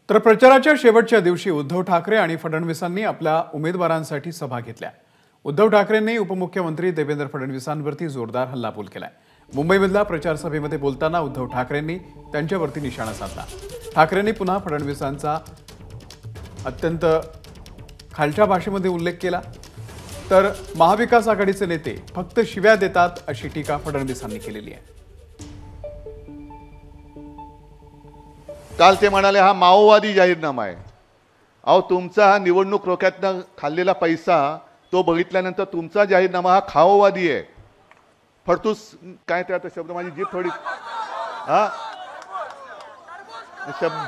तर प्रचाराच्या शेवटच्या दिवशी उद्धव ठाकरे आणि फडणवीसांनी आपल्या उमेदवारांसाठी सभा घेतल्या। उद्धव ठाकरेंनी उपमुख्यमंत्री देवेंद्र फडणवीसांवरती जोरदार हल्लाबोल केलाय। मुंबईमधल्या प्रचार सभेमध्ये बोलताना उद्धव ठाकरेंनी त्यांच्यावरती निशाणा साधला। ठाकरेंनी पुन्हा फडणवीसांचा अत्यंत खालच्या भाषेमध्ये उल्लेख केला। तर महाविकास आघाडीचे नेते फक्त शिव्या देतात अशी टीका फडणवीसांनी केलेली आहे। काल ते म्हणाले हा माओवादी जाहीरनामा आहे। अहो तुमचा हा निवडणूक रोख्यातनं खाल्लेला पैसा तो बघितल्यानंतर तुमचा जाहीरनामा हा खाओवादी आहे। फडतूस काय ते आता शब्द माझी जीभ थोडी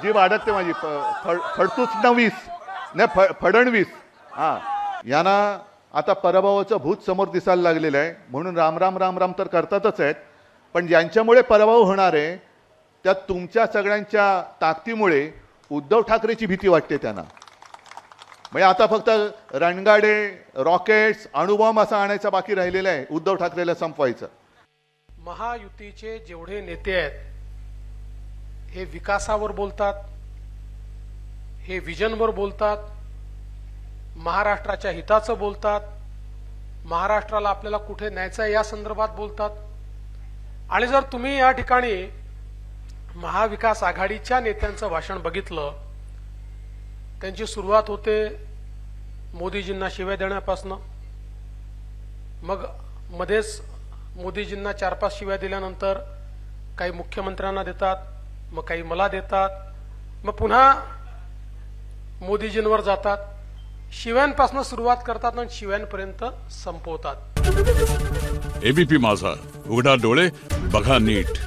जीभ अडकते माझी फडतूस नवीस नाही फडणवीस यांना आता पराभवाचं भूत समोर दिसायला लागलेलं आहे। म्हणून राम राम राम राम तर करतातच आहेत, पण ज्यांच्यामुळे पराभव होणार आहे त्यात तुमच्या सगळ्यांच्या ताकदीमुळे उद्धव ठाकरेची भीती वाटते त्यांना। म्हणजे आता फक्त रणगाडे रॉकेट्स अणुबॉम्ब असं आणायचं बाकी राहिलेलं आहे उद्धव ठाकरेला संपवायचं। महायुतीचे जेवढे नेते आहेत हे विकासावर बोलतात, हे विजनवर बोलतात, महाराष्ट्राच्या हिताचं बोलतात, महाराष्ट्राला आपल्याला कुठे न्यायचं या संदर्भात बोलतात। आणि जर तुम्ही या ठिकाणी महाविकास आघाडीच्या नेत्यांचं भाषण बघितलं, त्यांची सुरुवात होते मोदीजींना शिव्या देण्यापासून, मग मध्येच मोदीजींना 4-5 शिव्या दिल्यानंतर काही मुख्यमंत्र्यांना देतात, मग काही मला देतात, मग पुन्हा मोदीजींवर जातात। शिव्यांपासून सुरुवात करतात आणि शिव्यांपर्यंत संपवतात। एबीपी माझा, उघडा डोळे बघा नीट।